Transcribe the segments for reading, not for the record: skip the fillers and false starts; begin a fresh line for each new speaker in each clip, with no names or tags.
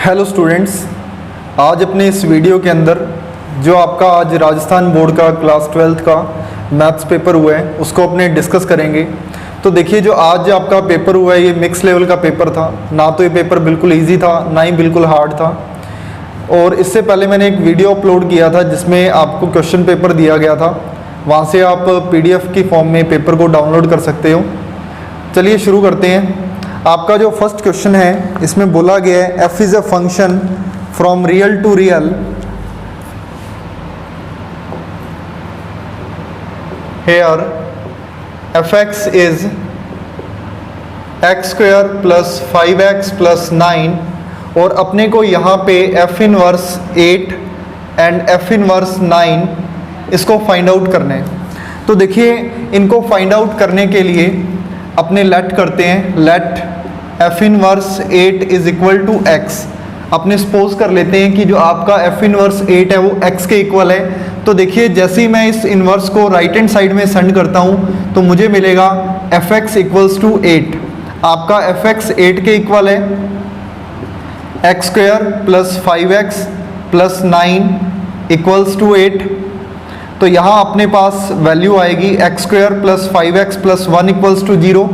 Hello students, आज अपने इस वीडियो के अंदर जो आपका आज राजस्थान बोर्ड का क्लास 12th का मैथ्स पेपर हुआ है उसको अपने डिस्कस करेंगे। तो देखिए, जो आज आपका पेपर हुआ है ये मिक्स लेवल का पेपर था। ना तो ये पेपर बिल्कुल इजी था, ना ही बिल्कुल हार्ड था। और इससे पहले मैंने एक वीडियो अपलोड किया था जिसमें आपको क्वेश्चन पेपर दिया गया था। वहाँ से आप PDF की फॉर्म में पेपर को डाउनलोड कर सकते हो। चलिए शुरू करते हैं। आपका जो फर्स्ट क्वेश्चन है इसमें बोला गया है f is a function from real to real here fx is x square plus 5x plus 9 और अपने को यहाँ पे f inverse 8 and f inverse 9 इसको फाइंड आउट करना है। तो देखिए, इनको फाइंड आउट करने के लिए अपने लेट करते हैं। Let f inverse 8 is equal to x। अपने सपोज कर लेते हैं कि जो आपका f इनवर्स 8 है वो x के इक्वल है। तो देखिए, जैसे ही मैं इस इनवर्स को राइट हैंड साइड में सेंड करता हूँ तो मुझे मिलेगा fx इक्वल्स टू 8। आपका fx 8 के इक्वल है, x square plus 5x plus 9 equals to 8। तो यहाँ अपने पास वैल्यू आएगी x square plus 5x plus 1 equals to 0।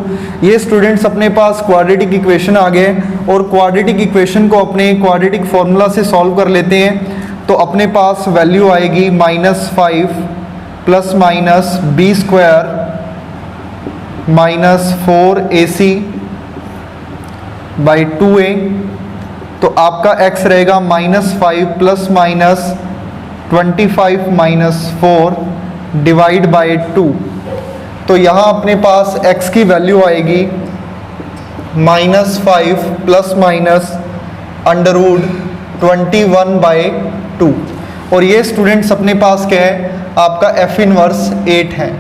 ये स्टूडेंट्स अपने पास क्वाड्रेटिक इक्वेशन आ गए और क्वाड्रेटिक इक्वेशन को अपने क्वाड्रेटिक फार्मूला से सॉल्व कर लेते हैं। तो अपने पास वैल्यू आएगी -5 plus minus b square minus 4ac by 2a। तो आपका x रहेगा -5 plus minus 25 minus 4 divide by 2। तो यहाँ अपने पास x की वैल्यू आएगी -5 प्लस माइनस अंडरवुड 21 बाई 2। और ये स्टूडेंट्स अपने पास क्या है, आपका f इनवर्स 8 है।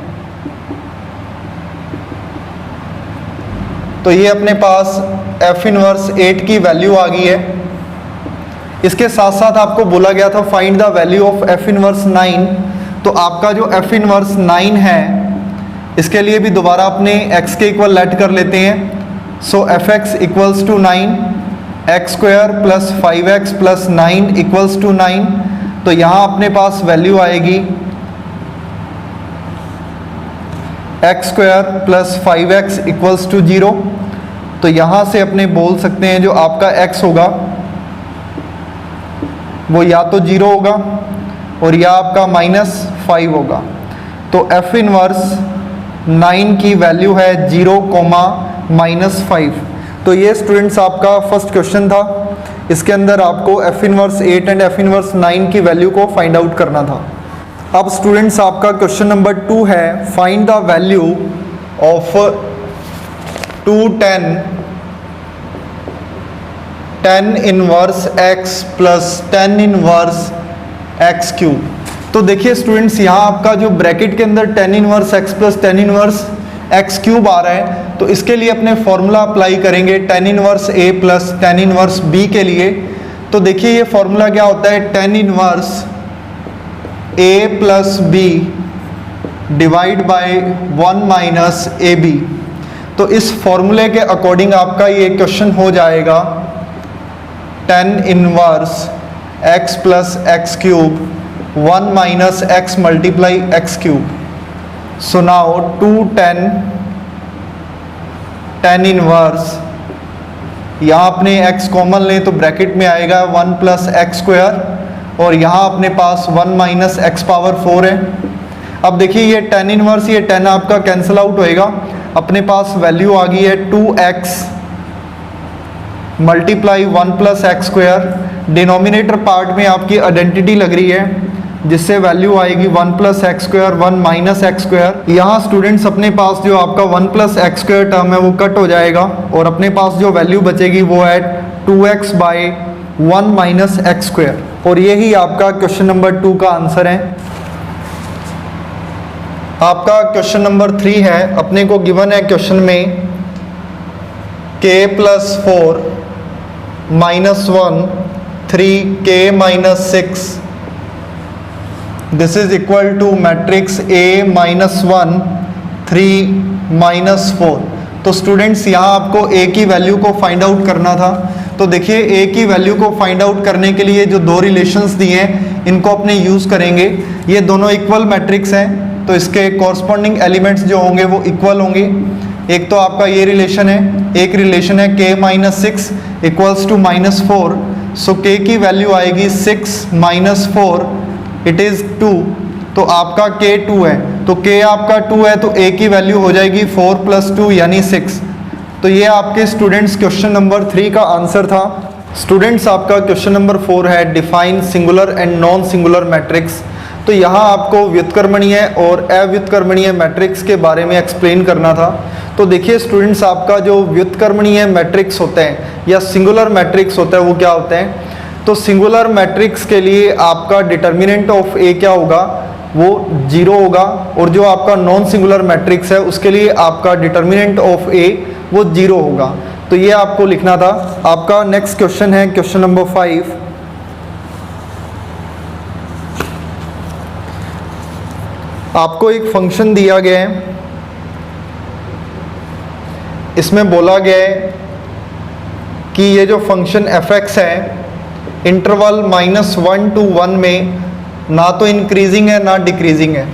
तो ये अपने पास f इनवर्स 8 की वैल्यू आ गई है। इसके साथ साथ आपको बोला गया था find the value of f inverse 9। तो आपका जो f इनवर्स 9 है इसके लिए भी दोबारा अपने x के इक्वल लेट कर लेते हैं। So fx equals to 9, x square plus 5x plus 9 equals to 9। तो यहाँ अपने पास वैल्यू आएगी x square plus 5x equals to 0। तो यहाँ से अपने बोल सकते हैं जो आपका x होगा वो या तो 0 होगा और या आपका -5 होगा। तो f इनवर्स 9 की वैल्यू है 0, -5। तो ये स्टूडेंट्स आपका फर्स्ट क्वेश्चन था। इसके अंदर आपको f inverse 8 and f inverse 9 की वैल्यू को फाइंड आउट करना था। अब स्टूडेंट्स आपका क्वेश्चन नंबर 2 है find the value of 10 inverse x plus 10 inverse x cube. तो देखिए स्टूडेंट्स, यहाँ आपका जो ब्रैकेट के अंदर 10 inverse x plus 10 inverse x cube आ रहा है। तो इसके लिए अपने फॉर्मूला अप्लाई करेंगे 10 inverse a plus 10 inverse b के लिए। तो देखिए ये फॉर्मूला क्या होता है, 10 inverse a plus b divide by 1 minus ab। तो इस फॉर्मूले के अकॉर्डिंग आपका ये क्वेश्चन हो जाएगा 10 inverse x plus x cube 1 minus x multiply x cube. So now 10 inverse, यहाँ अपने x कॉमन लें तो ब्रैकेट में आएगा 1 प्लस x स्क्वायर और यहाँ अपने पास 1 माइनस x पावर 4 है। अब देखिए ये 10 इनवर्स, ये 10 आपका कैंसिल आउट होएगा। अपने पास वैल्यू आ गई है 2x multiply 1 plus x square. Denominator part में आपकी आइडेंटिटी लग रही है जिससे वैल्यू आएगी 1 plus x square 1 minus x square. यहाँ स्टूडेंट्स अपने पास जो आपका 1 प्लस एक्स स्क्वायर टर्म है वो कट हो जाएगा और अपने पास जो वैल्यू बचेगी वो है 2x by 1 minus x square. और यही आपका क्वेश्चन नंबर 2 का आंसर है। आपका क्वेश्चन नंबर 3 है, अपने को गिवन है क्वेश्चन में k plus 4 -1 3k -6 this is equal to matrix A -1 3 -4। तो स्टूडेंट्स यहाँ आपको A की वैल्यू को फाइंड आउट करना था। तो देखिए ए की वैल्यू को फाइंड आउट करने के लिए जो दो रिलेशंस दिए हैं इनको अपने यूज़ करेंगे। ये दोनों इक्वल मैट्रिक्स हैं तो इसके कॉरस्पॉन्डिंग एलिमेंट्स जो होंगे वो इक्वल होंगे। एक तो आपका ये रिलेशन है, एक रिलेशन है k minus 6 equals to -4। So k की वैल्यू आएगी 6 माइनस 4 इट इज़ 2। तो आपका k 2 है, तो k आपका 2 है तो a की वैल्यू हो जाएगी 4 + 2 यानी 6। तो ये आपके स्टूडेंट्स क्वेश्चन नंबर 3 का आंसर था। स्टूडेंट्स आपका क्वेश्चन नंबर 4 है define singular and non singular matrix. तो यहाँ आपको व्युत्क्रमणीय और अव्युत्क्रमणीय मैट्रिक्स के बारे में एक्सप्लेन करना था। तो देखिए स्टूडेंट्स आपका जो व्युत्क्रमणीय मैट्रिक्स होते हैं या सिंगुलर मैट्रिक्स होता है वो क्या होते हैं। तो सिंगुलर मैट्रिक्स के लिए आपका डिटर्मिनेंट ऑफ ए क्या होगा, वो 0 होगा। और जो आपका नॉन सिंगुलर मैट्रिक्स है उसके लिए आपका डिटर्मिनेंट ऑफ ए वो 0 होगा। तो ये आपको लिखना था। आपका नेक्स्ट क्वेश्चन है क्वेश्चन नंबर 5। आपको एक फंक्शन दिया गया है, इसमें बोला गया है कि ये जो फंक्शन f(x) है इंटरवल -1 to 1 में ना तो इंक्रीजिंग है ना डिक्रीजिंग है।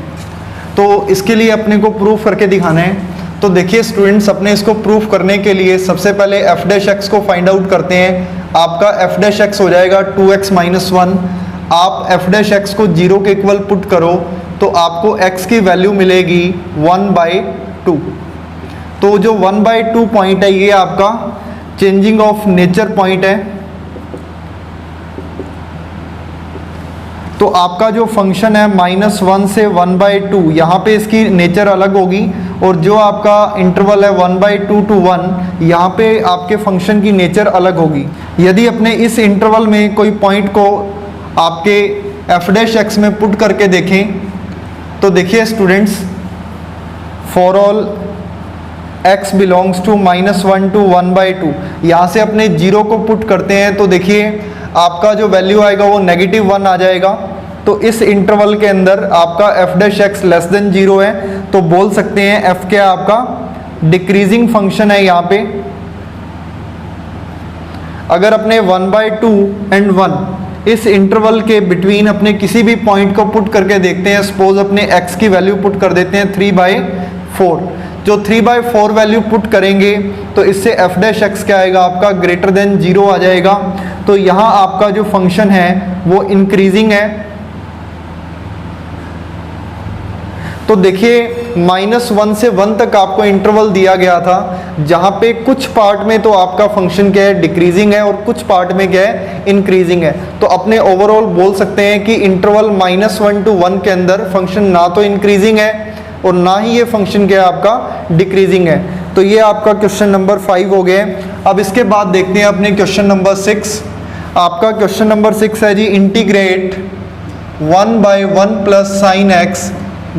तो इसके लिए अपने को प्रूफ करके दिखाना है। तो देखिए स्टूडेंट्स अपने इसको प्रूफ करने के लिए सबसे पहले f' को फाइंड आउट करते हैं। आपका f' हो जाएगा 2x - 1। आप f' को 0 के इक्वल पुट करो तो आपको x की वैल्यू मिलेगी 1/2। तो जो 1/2 पॉइंट है ये आपका चेंजिंग ऑफ नेचर पॉइंट है। तो आपका जो फंक्शन है -1 से 1/2 यहाँ पे इसकी नेचर अलग होगी और जो आपका इंटरवल है 1/2 to 1 यहाँ पे आपके फंक्शन की नेचर अलग होगी। यदि अपने इस इंटरवल में कोई पॉइंट को आपके f' में पुट करके देखें तो देखिए students for all x belongs to -1 to 1/2 यहाँ से अपने 0 को पुट करते हैं तो देखिए आपका जो वैल्यू आएगा वो -1 आ जाएगा। तो इस इंटरवल के अंदर आपका f' लेस देन 0 है तो बोल सकते हैं f क्या आपका डिक्रीजिंग फंक्शन है। यहाँ पे अगर अपने 1/2 एंड 1 इस इंटरवल के बिटवीन अपने किसी भी पॉइंट को पुट करके देखते हैं, सपोज अपने x की वैल्यू पुट कर देते हैं 3/4। जो 3/4 वैल्यू पुट करेंगे तो इससे f' क्या आएगा आपका ग्रेटर देन 0 आ जाएगा। तो यहाँ आपका जो फंक्शन है वो इंक्रीजिंग है। तो देखिए -1 से 1 तक आपको इंटरवल दिया गया था जहाँ पे कुछ पार्ट में तो आपका फंक्शन क्या है डिक्रीजिंग है और कुछ पार्ट में क्या है इंक्रीजिंग है। तो अपने ओवरऑल बोल सकते हैं कि इंटरवल -1 to 1 के अंदर फंक्शन ना तो इंक्रीजिंग है और ना ही ये फंक्शन क्या है आपका डिक्रीजिंग है। तो ये आपका क्वेश्चन नंबर 5 हो गया। अब इसके बाद देखते हैं अपने क्वेश्चन नंबर 6। आपका क्वेश्चन नंबर 6 है जी इंटीग्रेट 1/1 + sin x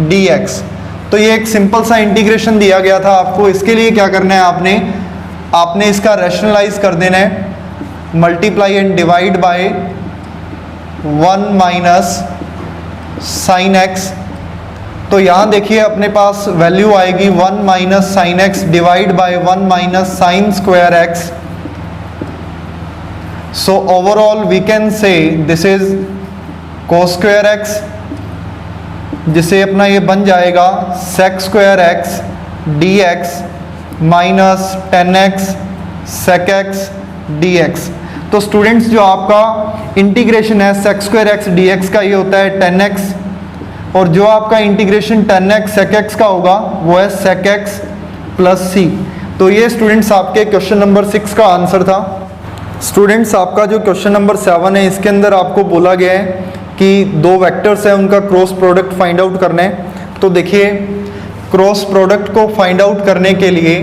dx। तो ये एक सिंपल सा इंटीग्रेशन दिया गया था आपको। इसके लिए क्या करना है आपने इसका रैशनलाइज कर देना है, multiply and divide by 1 - sin x। तो यहाँ देखिए अपने पास वैल्यू आएगी 1 - sin x divide by 1 - sin square x। So overall we can say this is cos square x, जिसे अपना ये बन जाएगा sec square x dx minus 10x sec x dx। तो स्टूडेंट्स जो आपका इंटीग्रेशन है sec square x dx का ये होता है 10x और जो आपका इंटीग्रेशन 10x sec x का होगा वो है sec x + c। तो ये स्टूडेंट्स आपके क्वेश्चन नंबर 6 का आंसर था। स्टूडेंट्स आपका जो क्वेश्चन नंबर 7 है इसके अंदर आपको बोला गया है कि दो वेक्टर्स हैं उनका क्रॉस प्रोडक्ट फाइंड आउट करना है। तो देखिए क्रॉस प्रोडक्ट को फाइंड आउट करने के लिए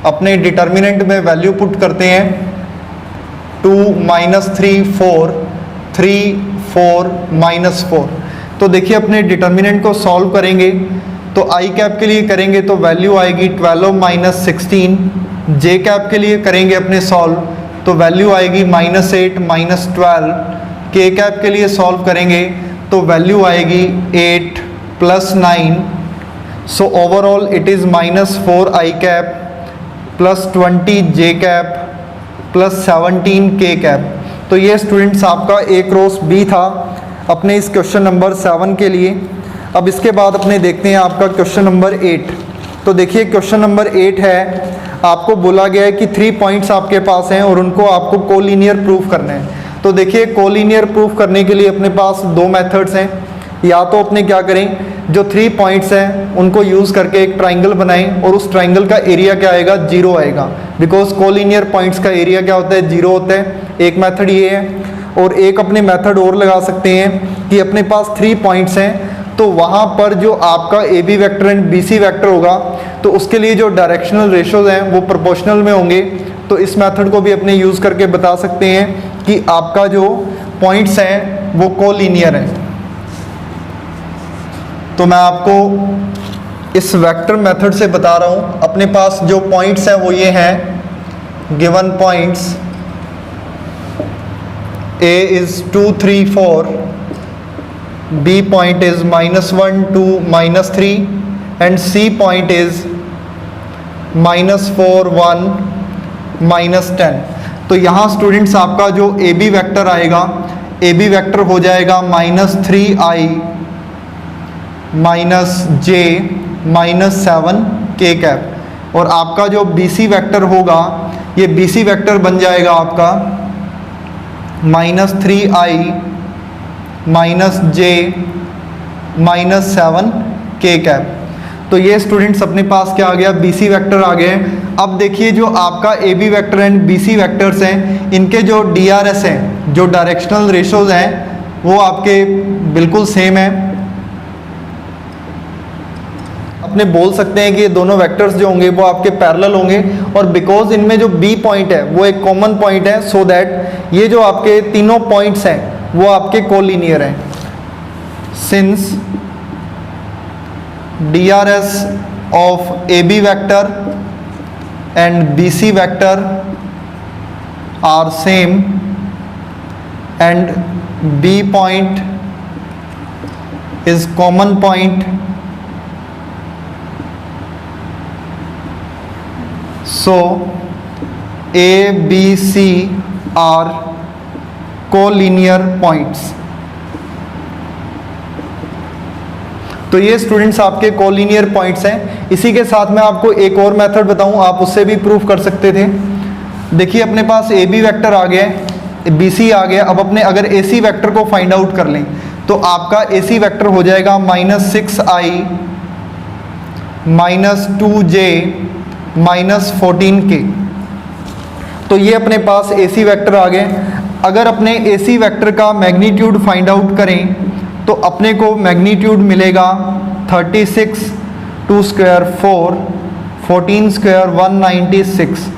अपने डिटर्मिनेंट में वैल्यू पुट करते हैं 2 - 3 4 3 4 -4। तो देखिए अपने डिटर्मिनेंट को सॉल्व करेंगे तो आई कैप के लिए करेंगे तो वैल्यू आएगी 12 - 16। जे कैप के लिए करेंगे अपने सॉल्व तो वैल्यू आएगी -8 - 12। के कैप के लिए सॉल्व करेंगे तो वैल्यू आएगी 8 + 9। So overall it is -4 I cap + 20 J cap plus 17 के कैप। तो ये स्टूडेंट्स आपका ए क्रॉस बी था अपने इस क्वेश्चन नंबर 7 के लिए। अब इसके बाद अपने देखते हैं आपका क्वेश्चन नंबर 8। तो देखिए क्वेश्चन नंबर 8 है, आपको बोला गया है कि 3 पॉइंट्स आपके पास हैं और उनको आपको कोलिनियर प्रूफ करना है। तो देखिए कोलिनियर प्रूफ करने के लिए अपने पास 2 मेथड्स हैं। या तो अपने क्या करें, जो 3 पॉइंट्स हैं उनको यूज़ करके एक ट्राइंगल बनाएं और उस ट्राइंगल का एरिया क्या आएगा, 0 आएगा, बिकॉज कोलिनियर पॉइंट्स का एरिया क्या होता है, 0 होता है। एक मेथड ये है। और एक अपने मेथड और लगा सकते हैं कि अपने पास 3 पॉइंट्स हैं तो वहाँ पर जो आपका A B vector and B C vector होगा तो उसके लिए जो डायरेक्शनल रेशोज हैं वो प्रोपोर्शनल में होंगे। तो इस मेथड को भी अपने यूज़ करके बता सकते हैं कि आपका जो पॉइंट्स हैं वो कोलिनियर हैं। तो मैं आपको इस वेक्टर मेथड से बता रहा हूँ। अपने पास जो पॉइंट्स हैं वो ये हैं, given points A is 2 3 4, B point is -1 2 -3 and C point is -4 1 -10। तो यहाँ स्टूडेंट्स आपका जो ए बी वेक्टर आएगा, ए बी वेक्टर हो जाएगा -3i -j -7 k कैप। और आपका जो बी सी वेक्टर होगा, ये बी सी वेक्टर बन जाएगा आपका -3i -j -7 k कैप। तो ये स्टूडेंट्स अपने पास क्या आ गया, बी सी वेक्टर आ गए। अब देखिए जो आपका A B vector and B C vectors हैं, इनके जो डी आर एस हैं, जो डायरेक्शनल रेशोज हैं, वो आपके बिल्कुल सेम है। अपने बोल सकते हैं कि ये दोनों वेक्टर्स जो होंगे वो आपके पैरेलल होंगे। और बिकॉज इनमें जो बी पॉइंट है वो एक कॉमन पॉइंट है, सो दैट ये जो आपके तीनों पॉइंट्स हैं वो आपके कोलिनियर हैं। Since D R S of A B vector and B C vector are same and B point is common point, so A, B, C are collinear points। तो ये स्टूडेंट्स आपके कोलिनियर पॉइंट्स हैं। इसी के साथ मैं आपको एक और मेथड बताऊं, आप उससे भी प्रूफ कर सकते थे। देखिए अपने पास ए बी वेक्टर आ गया, बी सी आ गया। अब अपने अगर ए सी वेक्टर को फाइंड आउट कर लें तो आपका ए सी वेक्टर हो जाएगा -6i -2j -14k। तो ये अपने पास ए सी वेक्टर आ गए। अगर अपने ए सी वेक्टर का मैग्नीट्यूड फाइंड आउट करें तो अपने को मैग्नीट्यूड मिलेगा 36, 2 square 4, 14 square 196।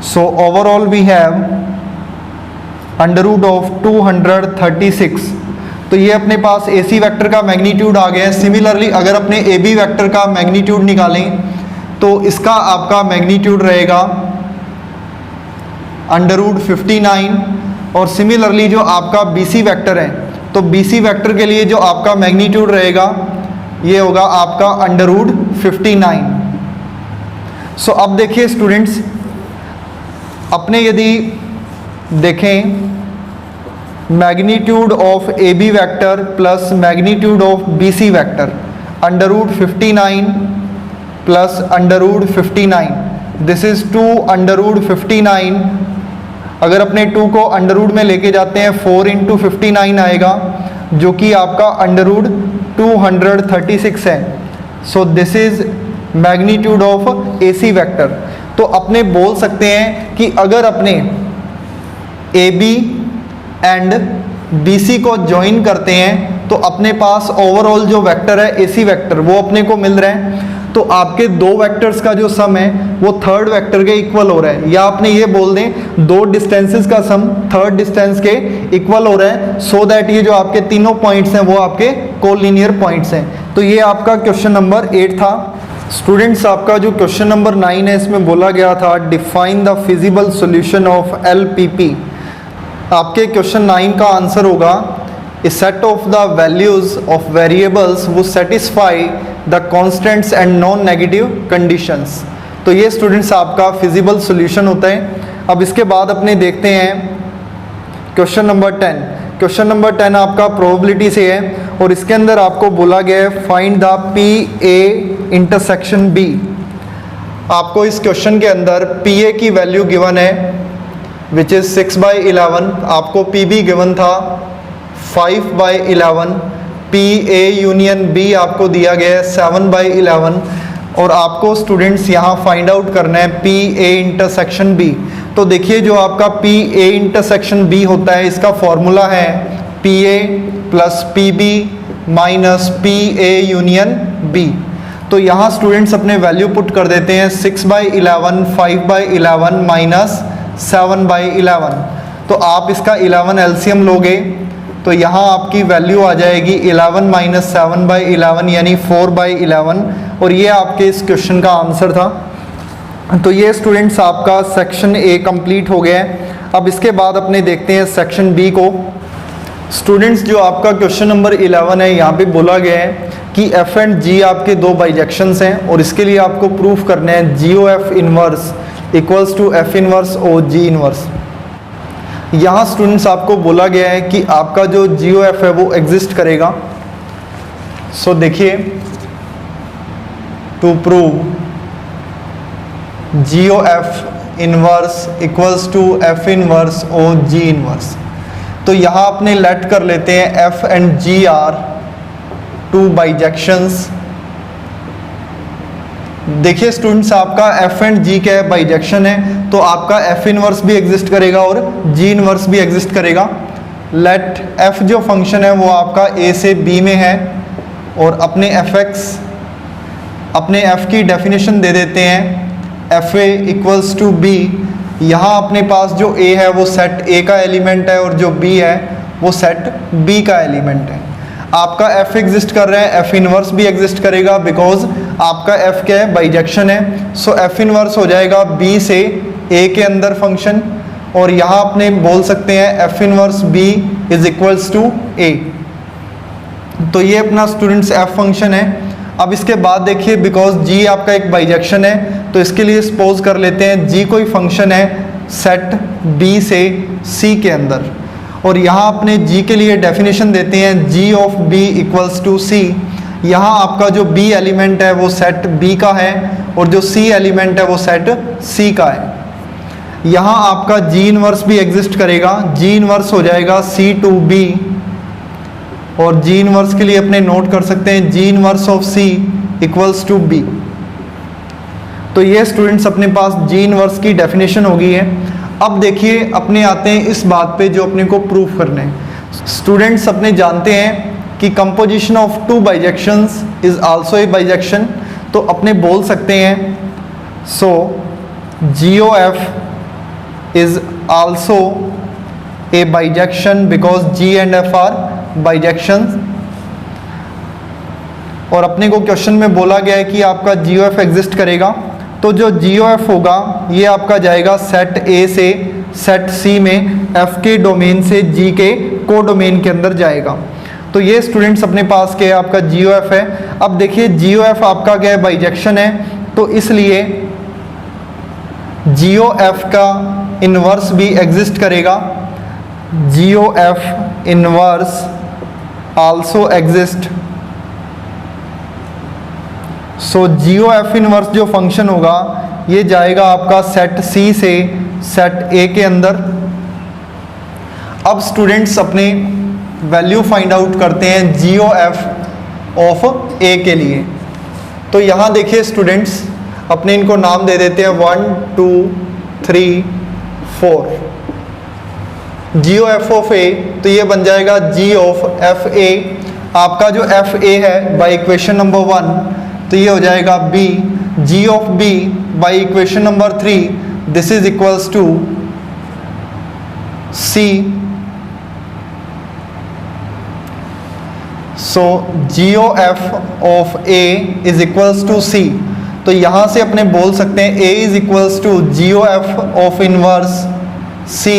So overall we have √236। तो ये अपने पास ए सी वेक्टर का मैग्नीट्यूड आ गया है। सिमिलरली अगर अपने ए बी वेक्टर का मैग्नीट्यूड निकालें तो इसका आपका मैग्नीट्यूड रहेगा √59। और सिमिलरली जो आपका बी सी वेक्टर है, तो बी सी वेक्टर के लिए जो आपका मैग्नीट्यूड रहेगा ये होगा आपका √59। सो अब देखिए स्टूडेंट्स, अपने यदि देखें magnitude of A B vector plus magnitude of B C vector, √59 plus √59, this is 2 √59। अगर अपने 2 को अंडररूट में लेके जाते हैं 4 × 59 आएगा, जो कि आपका √236 है। So this is magnitude of A C vector. तो अपने बोल सकते हैं कि अगर अपने A B and B C को ज्वाइन करते हैं तो अपने पास ओवरऑल जो वेक्टर है ए सी वेक्टर वो अपने को मिल रहा है। तो आपके दो वेक्टर्स का जो सम है वो थर्ड वेक्टर के इक्वल हो रहा है, या आपने ये बोल दें दो डिस्टेंसेस का सम थर्ड डिस्टेंस के इक्वल हो रहा है, सो दैट ये जो आपके तीनों पॉइंट्स हैं वो आपके कोलिनियर पॉइंट्स हैं। तो ये आपका क्वेश्चन नंबर 8 था। स्टूडेंट्स, आपका जो क्वेश्चन नंबर 9 है इसमें बोला गया था define the feasible solution of LPP। आपके क्वेश्चन 9 का आंसर होगा a set of the values of variables would satisfy the constants and non-negative conditions। तो तो ये स्टूडेंट्स आपका फिजिबल सॉल्यूशन होता है। अब इसके बाद अपने देखते हैं क्वेश्चन नंबर 10। क्वेश्चन नंबर 10 आपका प्रोबेबिलिटी से है और इसके अंदर आपको बोला गया है find the P A intersection B. आपको इस क्वेश्चन के अंदर पी ए की वैल्यू गिवन है विच इज़ 6/11, आपको पी बी गिवन था 5/11, पी ए यूनियन बी आपको दिया गया है 7/11 और आपको स्टूडेंट्स यहाँ फाइंड आउट करना है पी ए इंटरसेक्शन बी। तो देखिए जो आपका पी ए इंटरसेक्शन बी होता है इसका फॉर्मूला है P A plus P B minus P A union B. तो यहाँ स्टूडेंट्स अपने वैल्यू पुट कर देते हैं 6/11, 5/11 माइनस 7/11। तो आप इसका 11 एलसीएम लोगे तो यहाँ आपकी वैल्यू आ जाएगी 11 माइनस 7/11 यानी 4/11 और ये आपके इस क्वेश्चन का आंसर था। तो ये स्टूडेंट्स आपका सेक्शन ए कंप्लीट हो गया है। अब इसके बाद अपने देखते हैं सेक्शन बी को। स्टूडेंट्स जो आपका क्वेश्चन नंबर 11 है यहाँ पे बोला गया है कि एफ एंड जी आपके दो बाइजेक्शंस हैं और इसके लिए आपको प्रूफ करना है G O F inverse equals to F inverse O G inverse. यहाँ स्टूडेंट्स आपको बोला गया है कि आपका जो जी ओ एफ है वो एग्जिस्ट करेगा। सो देखिए to prove G O F inverse equals to F inverse O G inverse. तो यहाँ अपने लेट कर लेते हैं F and G are two bijections. देखिए स्टूडेंट्स आपका एफ एंड जी क्या है, बाइजेक्शन है, तो आपका एफ इनवर्स भी एग्जिस्ट करेगा और जी इनवर्स भी एग्जिस्ट करेगा। लेट एफ जो फंक्शन है वो आपका ए से बी में है और अपने एफ एक्स अपने एफ की डेफिनेशन दे देते हैं F A equals to B. यहाँ अपने पास जो ए है वो सेट ए का एलिमेंट है और जो बी है वो सेट बी का एलिमेंट है। आपका एफ एग्जिस्ट कर रहा है, एफ इनवर्स भी एग्जिस्ट करेगा बिकॉज आपका एफ क्या है, बाइजेक्शन है। सो एफ इनवर्स हो जाएगा बी से ए के अंदर फंक्शन और यहाँ अपने बोल सकते हैं F inverse B is equals to A. तो ये अपना स्टूडेंट्स एफ फंक्शन है। अब इसके बाद देखिए बिकॉज जी आपका एक बाइजेक्शन है तो इसके लिए सपोज कर लेते हैं जी कोई फंक्शन है सेट बी से सी के अंदर और यहाँ अपने जी के लिए डेफिनेशन देते हैं जी ऑफ बी इक्वल्स टू सी। यहाँ आपका जो बी एलिमेंट है वो सेट बी का है और जो सी एलिमेंट है वो सेट सी का है। यहाँ आपका जी इनवर्स भी एग्जिस्ट करेगा, जी इनवर्स हो जाएगा सी टू बी और जी इनवर्स के लिए अपने नोट कर सकते हैं G inverse of C equals to B. तो ये स्टूडेंट्स अपने पास जी इनवर्स की डेफिनेशन हो गई है। अब देखिए अपने आते हैं इस बात पे जो अपने को प्रूफ करना है। स्टूडेंट्स अपने जानते हैं कि composition of two bijections is also a bijection. तो अपने बोल सकते हैं so G O F is also a bijection because G and F are bijections. और अपने को क्वेश्चन में बोला गया है कि आपका जी ओ एफ एग्जिस्ट करेगा तो जो जी ओ एफ होगा ये आपका जाएगा सेट ए से सेट सी में एफ के डोमेन से जी के को डोमेन के अंदर जाएगा। तो ये स्टूडेंट्स अपने पास क्या है, आपका जी ओ एफ है। अब देखिए जी ओ एफ आपका क्या है, बाइजेक्शन है, तो इसलिए जी ओ एफ का इनवर्स भी एग्जिस्ट करेगा। G O F inverse also exist. So G O F inverse जो फंक्शन होगा ये जाएगा आपका सेट सी से सेट ए के अंदर। अब स्टूडेंट्स अपने वैल्यू फाइंड आउट करते हैं जी ओ एफ ऑफ ए के लिए। तो यहाँ देखिए स्टूडेंट्स अपने इनको नाम दे देते हैं 1 2 3 4। जी ओ एफ ऑफ ए तो ये बन जाएगा जी ऑफ एफ ए। आपका जो एफ ए है बाई इक्वेशन नंबर 1 तो ये हो जाएगा B. G of B by equation number 3 this is equals to C. So G O F of A is equals to C. तो यहाँ से अपने बोल सकते हैं A is equals to G O F of inverse C.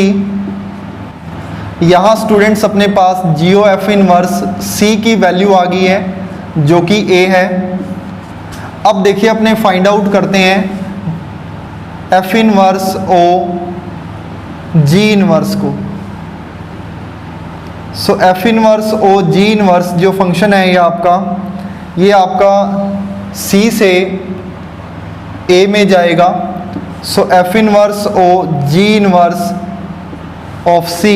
यहाँ students अपने पास जी O F inverse C की वैल्यू आ गई है जो कि ए है। अब देखिए अपने फाइंड आउट करते हैं F inverse O G inverse को। So F inverse O G inverse जो फंक्शन है ये आपका सी से ए में जाएगा। So F inverse O G inverse of C,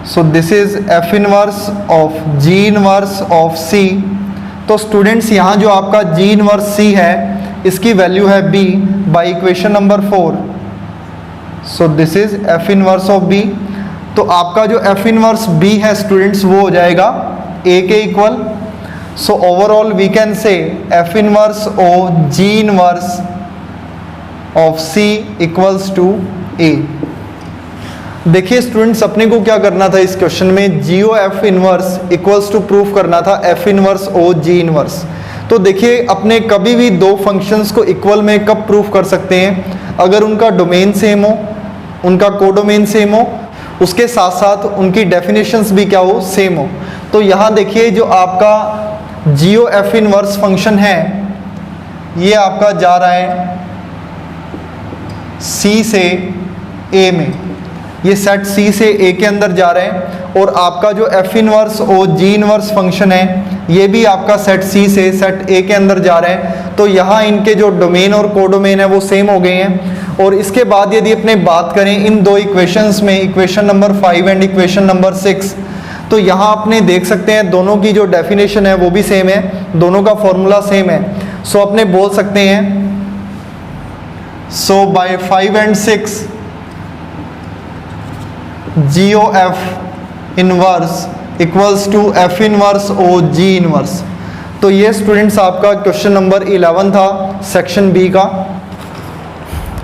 so this is F inverse of G inverse of C. तो students यहाँ जो आपका जी इनवर्स सी है इसकी वैल्यू है B by equation number 4। So this is F inverse of B. तो आपका जो एफ इनवर्स बी है स्टूडेंट्स वो हो जाएगा ए के equal. So overall we can say F inverse O G inverse of C equals to A. देखिए students अपने को क्या करना था इस क्वेश्चन में, G O F inverse equals to proof करना था F inverse O G inverse. तो देखिए अपने कभी भी दो फंक्शंस को इक्वल में कब प्रूफ कर सकते हैं, अगर उनका डोमेन सेम हो, उनका कोडोमेन सेम हो, उसके साथ साथ उनकी डेफिनेशंस भी क्या हो, सेम हो। तो यहाँ देखिए जो आपका जीओ एफ इनवर्स फंक्शन है ये आपका जा रहा है सी से ए में, ये सेट सी से ए के अंदर जा रहे हैं। और आपका जो F inverse O G inverse function है ये भी आपका सेट सी से सेट ए के अंदर जा रहे हैं। तो यहाँ इनके जो डोमेन और कोडोमेन है वो सेम हो गए हैं। और इसके बाद यदि अपने बात करें इन दो इक्वेशंस में, equation number 5 and equation number 6, तो यहाँ अपने देख सकते हैं दोनों की जो डेफिनेशन है वो भी सेम है, दोनों का फॉर्मूला सेम है। सो अपने बोल सकते हैं so by 5 and 6 G O F inverse equals to F inverse O G inverse. तो ये स्टूडेंट्स आपका क्वेश्चन नंबर 11 था सेक्शन बी का।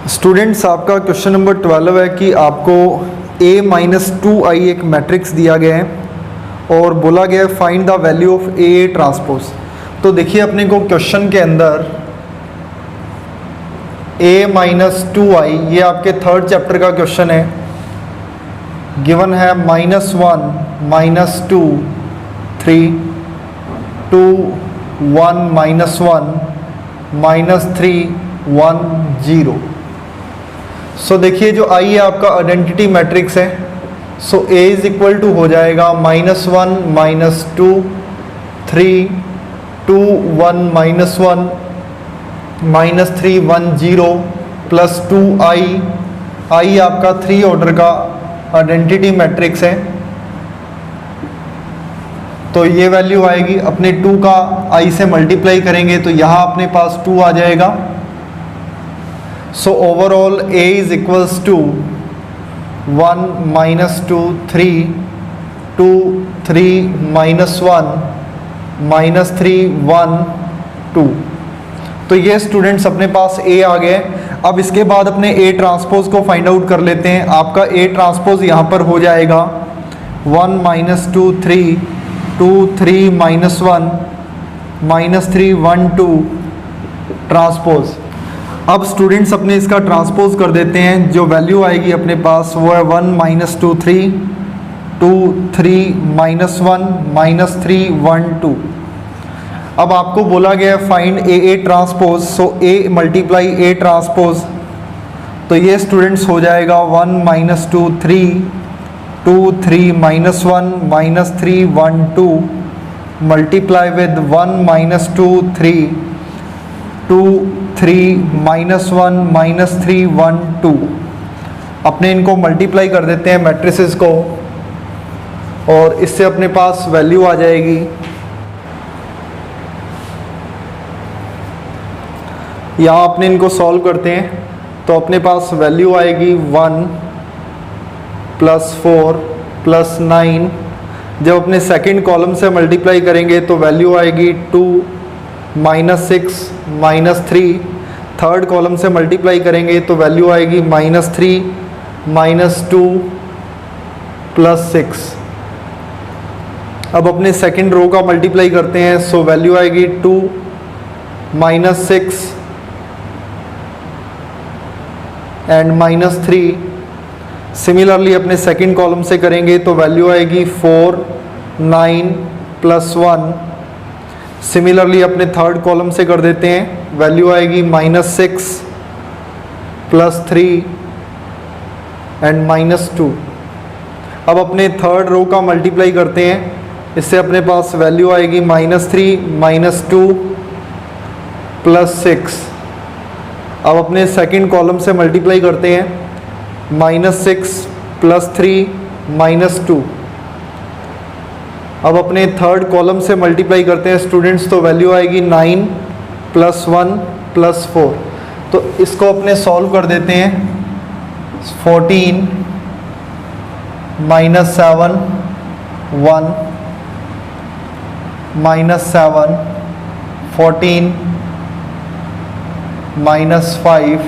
स्टूडेंट्स आपका क्वेश्चन नंबर 12 है कि आपको A-2i एक मैट्रिक्स दिया गया है और बोला गया है find the value of A transpose. तो देखिए अपने को क्वेश्चन के अंदर A-2i ये आपके थर्ड चैप्टर का क्वेश्चन है, गिवन है -1 -2 3 2 1 -1 -3 1 0। सो देखिए जो आई है आपका आइडेंटिटी मैट्रिक्स है। सो ए इज इक्वल टू हो जाएगा -1 -2 3 2 1 -1 -3 1 0 प्लस 2i। आई आपका 3 ऑर्डर का आइडेंटिटी मैट्रिक्स है। तो ये वैल्यू आएगी, अपने 2 का i से मल्टीप्लाई करेंगे तो यहाँ अपने पास 2 आ जाएगा। So overall a is equals to 1 -2 3 2 3 -1 -3 1 2। तो ये स्टूडेंट्स अपने पास a आ गए। अब इसके बाद अपने a ट्रांसपोज को फाइंड आउट कर लेते हैं। आपका a ट्रांसपोज यहाँ पर हो जाएगा 1 -2 3 2 3 -1 -3 1 2 ट्रांसपोज। अब स्टूडेंट्स अपने इसका ट्रांसपोज कर देते हैं। जो वैल्यू आएगी अपने पास वो है 1 -2 3 2 3 -1 -3 1 2। अब आपको बोला गया है find A transpose. So A multiply A transpose, तो ये स्टूडेंट्स हो जाएगा 1 -2 3 2 3 -1 -3 1 2 मल्टीप्लाई विद 1 -2 3 2 3 -1 -3 1 2। अपने इनको मल्टीप्लाई कर देते हैं मैट्रिसेस को और इससे अपने पास वैल्यू आ जाएगी। यहाँ अपने इनको सॉल्व करते हैं तो अपने पास वैल्यू आएगी 1 + 4 + 9। जब अपने सेकंड कॉलम से मल्टीप्लाई करेंगे तो वैल्यू आएगी 2 -6 -3। थर्ड कॉलम से मल्टीप्लाई करेंगे तो वैल्यू आएगी -3 -2 + 6। अब अपने सेकंड रो का मल्टीप्लाई करते हैं। सो वैल्यू आएगी 2 -6 एंड -3। सिमिलरली अपने सेकंड कॉलम से करेंगे तो वैल्यू आएगी 4 9 + 1। सिमिलरली अपने थर्ड कॉलम से कर देते हैं, वैल्यू आएगी -6 +3 एंड -2। अब अपने थर्ड रो का मल्टीप्लाई करते हैं, इससे अपने पास वैल्यू आएगी -3 -2 +6। अब अपने सेकंड कॉलम से मल्टीप्लाई करते हैं, -6 +3 -2। अब अपने थर्ड कॉलम से मल्टीप्लाई करते हैं स्टूडेंट्स, तो वैल्यू आएगी 9 +1 +4। तो इसको अपने सॉल्व कर देते हैं, 14 -7 1 -7 14 -5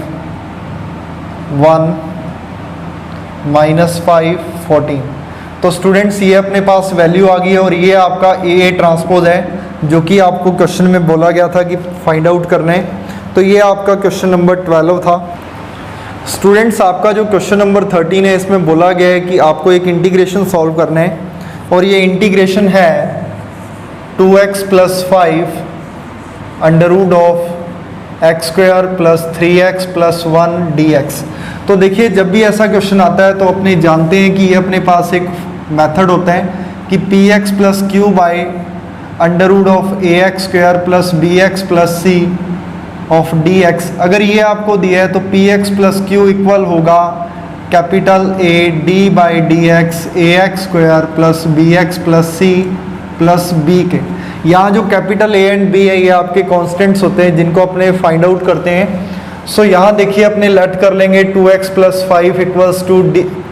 1 -5 14। तो स्टूडेंट्स ये अपने पास वैल्यू आ गई है और ये आपका ए ट्रांसपोज है जो कि आपको क्वेश्चन में बोला गया था कि फाइंड आउट करना है। तो ये आपका क्वेश्चन नंबर 12 था। स्टूडेंट्स आपका जो क्वेश्चन नंबर 13 है इसमें बोला गया है कि आपको एक इंटीग्रेशन सॉल्व करना है और ये इंटीग्रेशन है 2x + 5 √(x² + 3x + 1 dx। तो देखिए जब भी ऐसा क्वेश्चन आता है तो अपने जानते हैं कि ये अपने पास एक मेथड होता है कि px + q √(ax² + bx + c dx। अगर ये आपको दिया है तो px + q इक्वल होगा capital A d/dx ax² + bx + c + b के। यहाँ जो कैपिटल A एंड B है ये आपके कॉन्स्टेंट्स होते हैं जिनको अपने फाइंड आउट करते हैं। सो यहाँ देखिए अपने लेट कर लेंगे 2x + 5 =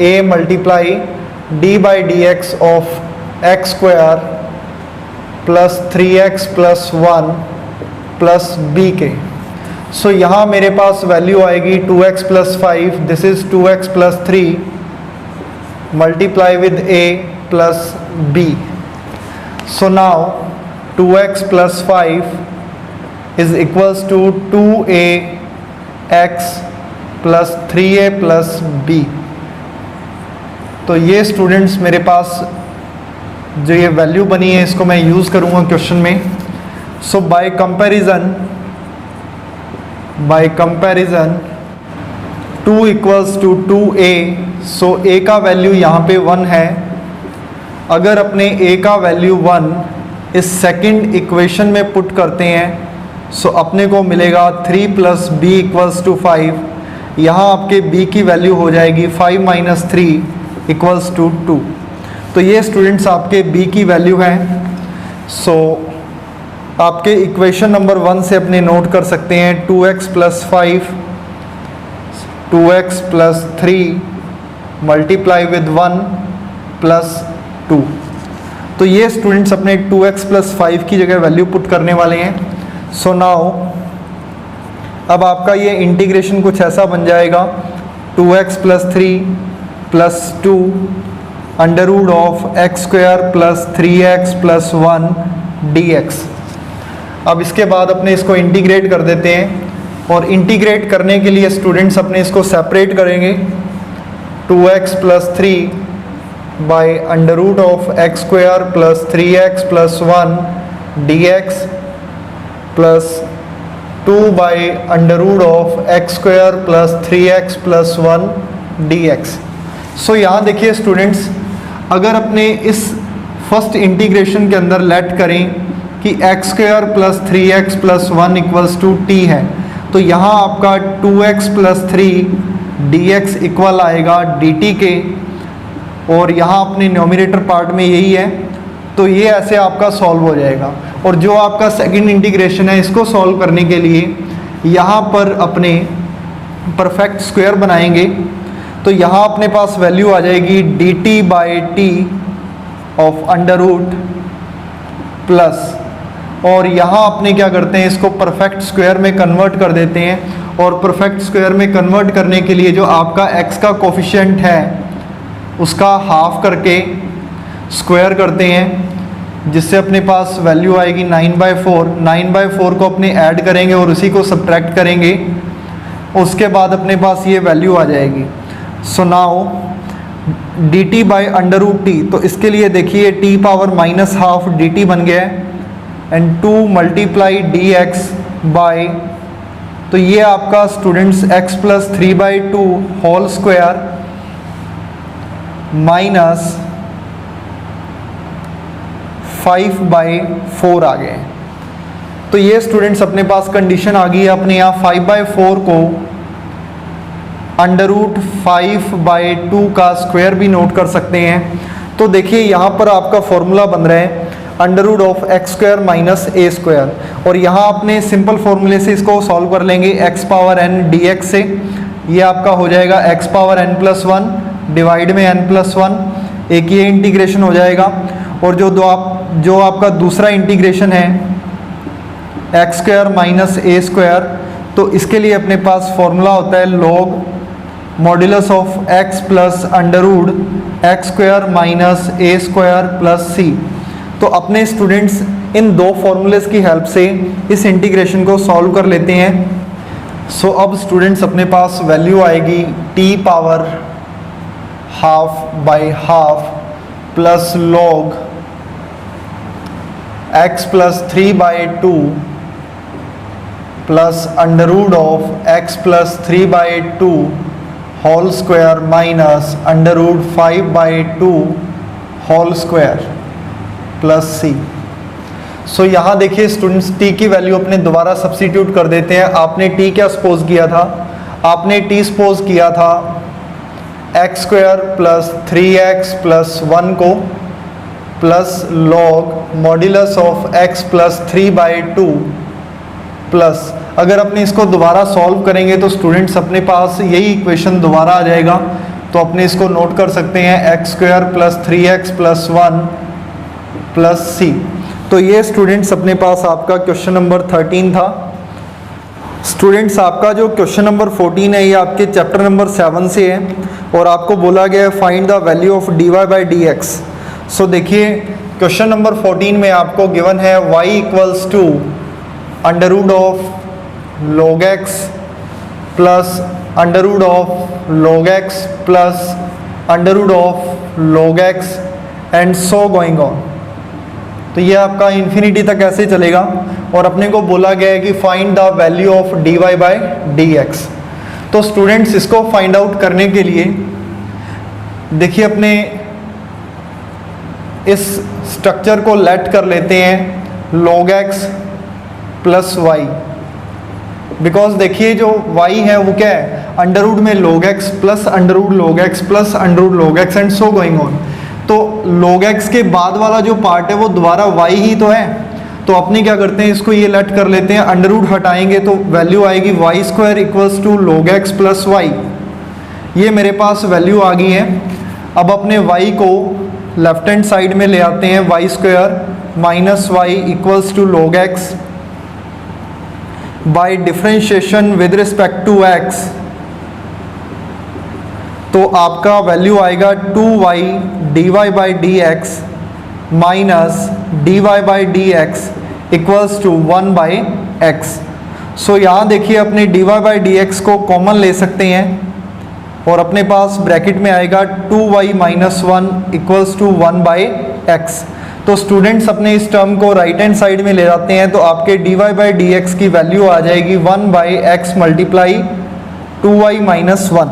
a multiply d/dx of x² + 3x + 1 + b के। सो यहाँ मेरे पास वैल्यू आएगी 2x + 5, this is 2x + 3 multiply with a + b। So now 2x + 5 is equals to 2ax + 3a + b। तो ये स्टूडेंट्स मेरे पास जो ये वैल्यू बनी है इसको मैं यूज़ करूँगा क्वेश्चन में। सो बाय कंपैरिजन 2 = 2a, सो a का वैल्यू यहाँ पे 1 है। अगर अपने a का वैल्यू 1 इस सेकंड इक्वेशन में पुट करते हैं सो अपने को मिलेगा 3 + b = 5। यहाँ आपके b की वैल्यू हो जाएगी 5 - 3 = 2। तो ये स्टूडेंट्स आपके b की वैल्यू है। सो आपके इक्वेशन नंबर 1 से अपने नोट कर सकते हैं 2x + 5 2x + 3 मल्टीप्लाई विद 1 + 2। तो ये स्टूडेंट्स अपने 2x + 5 की जगह वैल्यू पुट करने वाले हैं। सो नाउ अब आपका ये इंटीग्रेशन कुछ ऐसा बन जाएगा 2x + 3 + 2 √(x² + 3x + 1 dx। अब इसके बाद अपने इसको इंटीग्रेट कर देते हैं और इंटीग्रेट करने के लिए स्टूडेंट्स अपने इसको सेपरेट करेंगे 2x + 3 √(x² + 3x + 1 dx plus 2 √(x² + 3x + 1 dx। सो यहाँ देखिए स्टूडेंट्स अगर अपने इस फर्स्ट इंटीग्रेशन के अंदर लेट करें कि x² + 3x + 1 = t है, तो यहाँ आपका 2x + 3 dx इक्वल आएगा dt के, और यहाँ अपने न्यूमरेटर पार्ट में यही है। तो ये ऐसे आपका सॉल्व हो जाएगा। और जो आपका सेकंड इंटीग्रेशन है इसको सॉल्व करने के लिए यहाँ पर अपने परफेक्ट स्क्वायर बनाएंगे। तो यहाँ अपने पास वैल्यू आ जाएगी dt/t ऑफ √ प्लस, और यहाँ अपने क्या करते हैं इसको परफेक्ट स्क्वायर में कन्वर्ट कर देते हैं। और परफेक्ट स्क्वायर में कन्वर्ट करने के लिए जो आपका x का कोफिशिएंट है उसका हाफ करके स्क्वायर करते हैं, जिससे अपने पास वैल्यू आएगी 9/4। 9/4 को अपने ऐड करेंगे और उसी को सब्ट्रैक्ट करेंगे, उसके बाद अपने पास ये वैल्यू आ जाएगी। सो नाउ dt/√t, तो इसके लिए देखिए t⁻−½ dt बन गया है, एंड 2 × dx बाय तो ये आपका students x plus 3/2 whole square minus 5/4 आ गए। तो ये स्टूडेंट्स अपने पास कंडीशन आ गई है। अपने यहाँ 5/4 को √5/2 का स्क्वायर भी नोट कर सकते हैं। तो देखिए यहाँ पर आपका फॉर्मूला बन रहा है √(x² माइनस a², और यहाँ अपने सिंपल फॉर्मूले से इसको सॉल्व कर लेंगे x पावर n dx से। ये आपका हो जाएगा x पावर n+1 डिवाइड में n+1, एक ये इंटीग्रेशन हो जाएगा। और जो आपका दूसरा इंटीग्रेशन है x² माइनस a², तो इसके लिए अपने पास फॉर्मूला होता है log modulus of x plus √(x² minus a² plus c। तो अपने स्टूडेंट्स इन दो फॉर्मूलेस की हेल्प से इस इंटीग्रेशन को सॉल्व कर लेते हैं। सो अब स्टूडेंट्स अपने पास वैल्यू आएगी t power ½ plus log x plus 3/2 plus √(x plus 3/2 whole square minus √5/2 whole square plus c। So यहाँ देखिए स्टूडेंट्स t की वैल्यू अपने दोबारा सब्स्टिट्यूट कर देते हैं। आपने t क्या सपोज किया था? आपने t सपोज किया था x² प्लस 3x प्लस 1 को plus log modulus of x plus 3/2 plus, अगर अपने इसको दोबारा सॉल्व करेंगे तो स्टूडेंट्स अपने पास यही इक्वेशन दोबारा आ जाएगा। तो अपने इसको नोट कर सकते हैं x² plus 3x plus 1 plus c। तो ये स्टूडेंट्स अपने पास आपका क्वेश्चन नंबर 13 था। स्टूडेंट्स आपका जो क्वेश्चन नंबर 14 है ये आपके चैप्टर नंबर 7 से है, और आपको बोला गया है find the value of dy/dx। So देखिए क्वेश्चन नंबर 14 में आपको गिवन है y equals to √log x plus √log x plus √log x and so going on. तो ये आपका इन्फिनिटी तक ऐसे चलेगा, और अपने को बोला गया है कि find the value of dy/dx। तो स्टूडेंट्स इसको फाइंड आउट करने के लिए देखिए अपने इस स्ट्रक्चर को लेट कर लेते हैं log x plus y, because देखिए जो y है वो क्या है, अंडर रूट में log x plus √log x plus √log x and so going on. तो log x के बाद वाला जो पार्ट है वो दोबारा y ही तो है। तो अपने क्या करते हैं, इसको ये लेट कर लेते हैं, अंडर रूट हटाएंगे तो वैल्यू आएगी y² equals to log x plus y। ये मेरे पास वैल्यू आ गई है। अब अपने y को लेफ्ट हैंड साइड में ले आते हैं, y² minus y equals to log x by differentiation with respect to x। तो आपका वैल्यू आएगा 2y dy/dx minus dy/dx equals to 1/x। सो यहाँ देखिए अपने dy/dx को कॉमन ले सकते हैं, और अपने पास ब्रैकेट में आएगा 2y minus 1 equals to 1/x। तो स्टूडेंट्स अपने इस टर्म को राइट हैंड साइड में ले जाते हैं, तो आपके dy/dx की वैल्यू आ जाएगी 1/x मल्टीप्लाई 2y माइनस 1।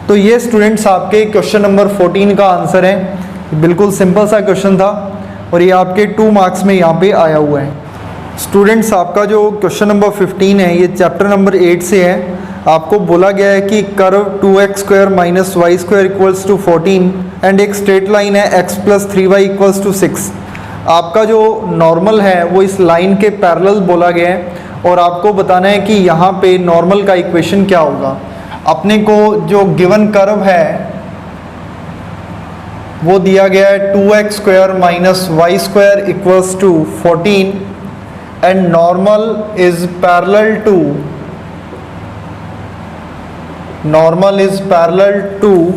तो ये स्टूडेंट्स आपके क्वेश्चन नंबर 14 का आंसर है। बिल्कुल सिंपल सा क्वेश्चन था, और ये आपके 2 मार्क्स में यहाँ पे आया हुआ है। स्टूडेंट्स आपका जो क्वेश्चन नंबर 15 है ये चैप्टर नंबर 8 से है। आपको बोला गया है कि curve 2x² minus y² equals to 14 and एक स्ट्रेट लाइन है x plus 3y equals to 6। आपका जो नॉर्मल है वो इस लाइन के पैरेलल बोला गया है, और आपको बताना है कि यहाँ पे नॉर्मल का इक्वेशन क्या होगा। अपने को जो गिवन कर्व है वो दिया गया है 2x² minus y² equals to 14 and normal is parallel to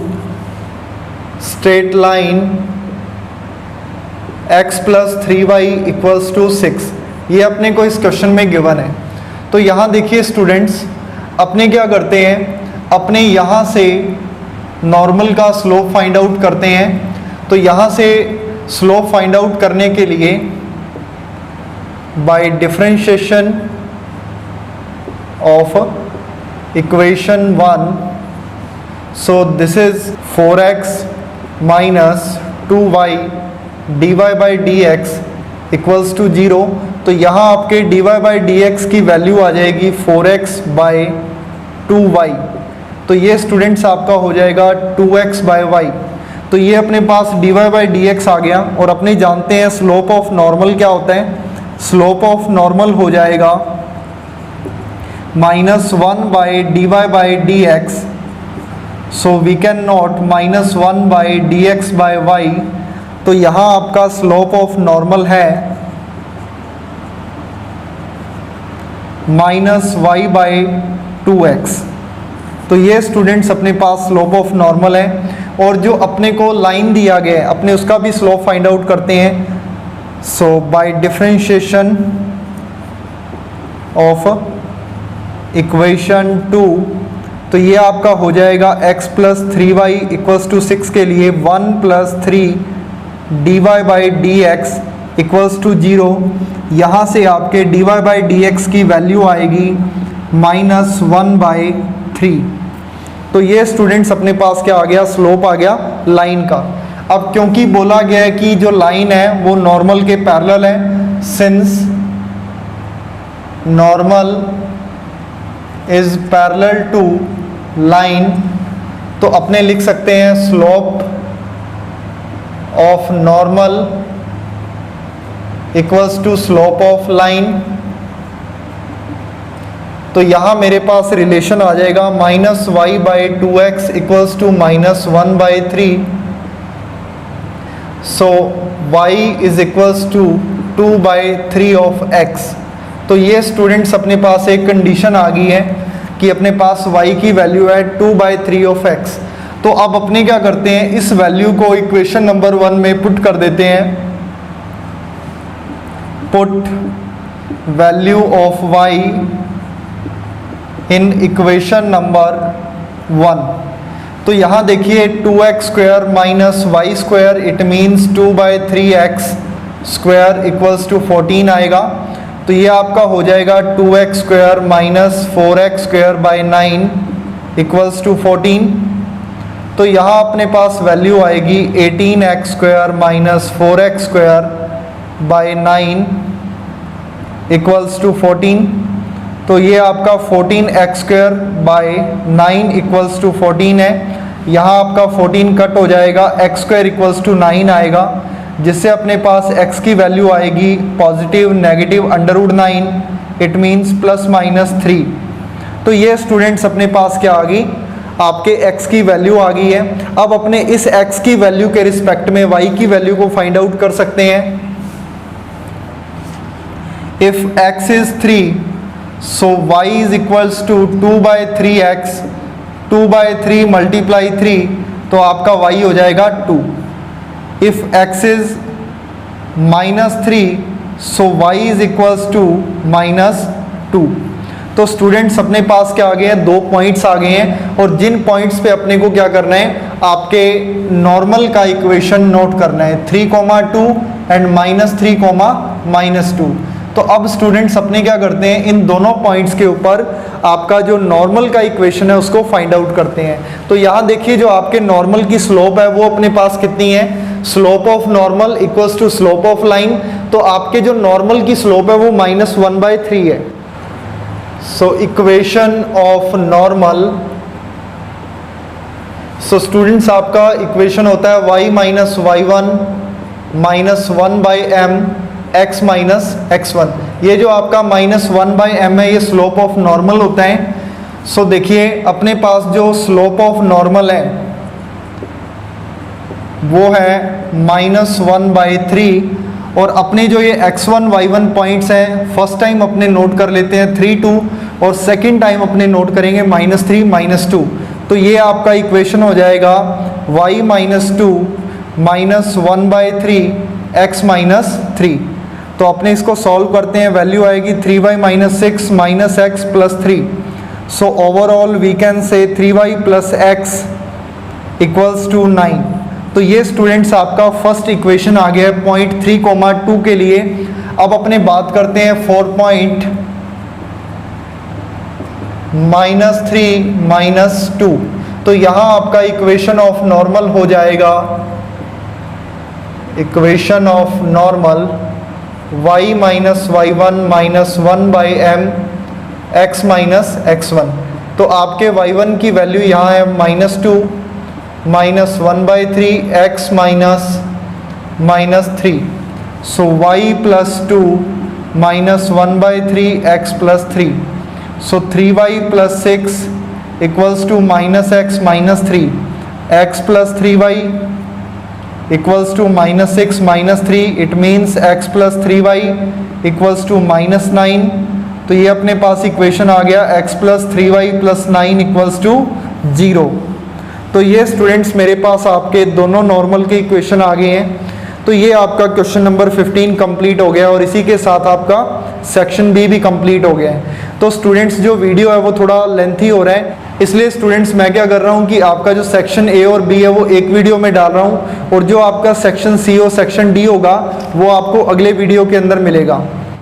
straight line x plus 3y equals to 6। ये अपने को इस क्वेश्चन में गिवन है। तो यहाँ देखिए स्टूडेंट्स अपने क्या करते हैं, अपने यहाँ से नॉर्मल का स्लोप फाइंड आउट करते हैं। तो यहाँ से स्लोप फाइंड आउट करने के लिए bye differentiation of equation 1, so this is 4x minus 2y dy by dx equals to 0। तो यहाँ आपके dy by dx की वैल्यू आ जाएगी 4x by 2y। तो ये स्टूडेंट्स आपका हो जाएगा 2x by y। तो ये अपने पास dy by dx आ गया। और अपने जानते हैं स्लोप ऑफ नॉर्मल क्या होता है, स्लोप ऑफ नॉर्मल हो जाएगा -1 by dy by dx। So we can note -1 by dx by y। तो यहाँ आपका स्लोप ऑफ नॉर्मल है -y बाई 2x। तो ये स्टूडेंट्स अपने पास स्लोप ऑफ नॉर्मल है। और जो अपने को लाइन दिया गया है अपने उसका भी स्लोप फाइंड आउट करते हैं। So bye differentiation of equation 2, तो ये आपका हो जाएगा x plus 3y equals to 6 के लिए 1 plus 3 dy by dx equals to 0। यहाँ से आपके dy बाई dx की वैल्यू आएगी -1 बाई 3। तो ये स्टूडेंट्स अपने पास क्या आ गया, स्लोप आ गया लाइन का। अब क्योंकि बोला गया है कि जो लाइन है वो नॉर्मल के पैरेलल है, since normal is parallel to line, तो अपने लिख सकते हैं slope of normal equals to slope of line. तो यहाँ मेरे पास रिलेशन आ जाएगा -y by 2x equals to -1 by 3। So y is equals to 2 by 3 of x। तो ये स्टूडेंट्स अपने पास एक कंडीशन आ गई है कि अपने पास y की वैल्यू है 2 बाई 3 ऑफ x। तो अब अपने क्या करते हैं, इस वैल्यू को इक्वेशन नंबर 1 में पुट कर देते हैं। Put value of y in equation number 1। तो यहाँ देखिए 2x square minus Y square it means 2 by 3x square equals to 14 आएगा। तो ये आपका हो जाएगा 2x square minus 4x square by 9 equals to 14। तो यहाँ अपने पास वैल्यू आएगी 18x square minus 4x square by 9 equals to 14। तो ये आपका 14x square by 9 equals to 14 है। यहाँ आपका 14 कट हो जाएगा, x स्क्वायर इक्वल्स टू 9 आएगा, जिससे अपने पास x की वैल्यू आएगी पॉजिटिव नेगेटिव √9 इट मीन्स ±3। तो ये स्टूडेंट्स अपने पास क्या आ गई, आपके x की वैल्यू आ गई है। अब अपने इस x की वैल्यू के रिस्पेक्ट में y की वैल्यू को फाइंड आउट कर सकते हैं। If x is 3 so y is equals to 2 by 3x, 2 by 3 multiply 3, तो आपका y हो जाएगा 2। if x is -3 so y is equals to -2। तो स्टूडेंट्स अपने पास क्या आ गए हैं, 2 पॉइंट्स आ गए हैं। और जिन पॉइंट्स पे अपने को क्या करना है, आपके नॉर्मल का इक्वेशन नोट करना है 3,2 एंड -3,-2। तो अब स्टूडेंट्स अपने क्या करते हैं, इन दोनों पॉइंट्स के ऊपर आपका जो नॉर्मल का इक्वेशन है उसको फाइंड आउट करते हैं। तो यहाँ देखिए जो आपके नॉर्मल की स्लोप है वो अपने पास कितनी है, slope of normal equals to slope of line. तो आपके जो नॉर्मल की स्लोप है वो -1/3 है। So equation of normal, so students आपका इक्वेशन होता है y minus y1 -1/m x minus x1। ये जो आपका -1/m है ये स्लोप ऑफ नॉर्मल होता है। सो देखिए अपने पास जो स्लोप ऑफ नॉर्मल है वो है -1/3। और अपने जो ये x1 y1 पॉइंट्स हैं फर्स्ट टाइम अपने नोट कर लेते हैं 3 2, और सेकंड टाइम अपने नोट करेंगे -3 -2। तो ये आपका इक्वेशन हो जाएगा y -2 -1/3 x -3। तो अपने इसको सॉल्व करते हैं, वैल्यू आएगी 3y -6 -x +3। So overall we can say 3y + x equals to 9। तो ये स्टूडेंट्स आपका फर्स्ट इक्वेशन आ गया है पॉइंट 3,2 के लिए। अब अपने बात करते हैं -3 -2। तो यहाँ आपका इक्वेशन ऑफ नॉर्मल हो जाएगा, equation of normal y minus y1 minus 1/m x minus x1। तो आपके y1 की वैल्यू यहाँ है -2 minus 1/3 x minus 3। So y plus 2 minus 1/3 x plus 3। So 3y plus 6 equals to minus x minus 3, x plus 3y equals to minus 6 minus 3, it means x plus 3y equals to -9। तो ये अपने पास equation आ गया x plus 3y plus 9 equals to 0। तो ये students मेरे पास आपके दोनों नॉर्मल के इक्वेशन आ गए हैं। तो ये आपका क्वेश्चन नंबर 15 कंप्लीट हो गया और इसी के साथ आपका सेक्शन बी भी कंप्लीट हो गया है। तो स्टूडेंट्स जो वीडियो है वो थोड़ा लेंथी हो रहा है, इसलिए स्टूडेंट्स मैं क्या कर रहा हूँ कि आपका जो सेक्शन ए और बी है वो एक वीडियो में डाल रहा हूँ और जो आपका सेक्शन सी और सेक्शन डी होगा वो आपको अगले वीडियो के अंदर मिलेगा।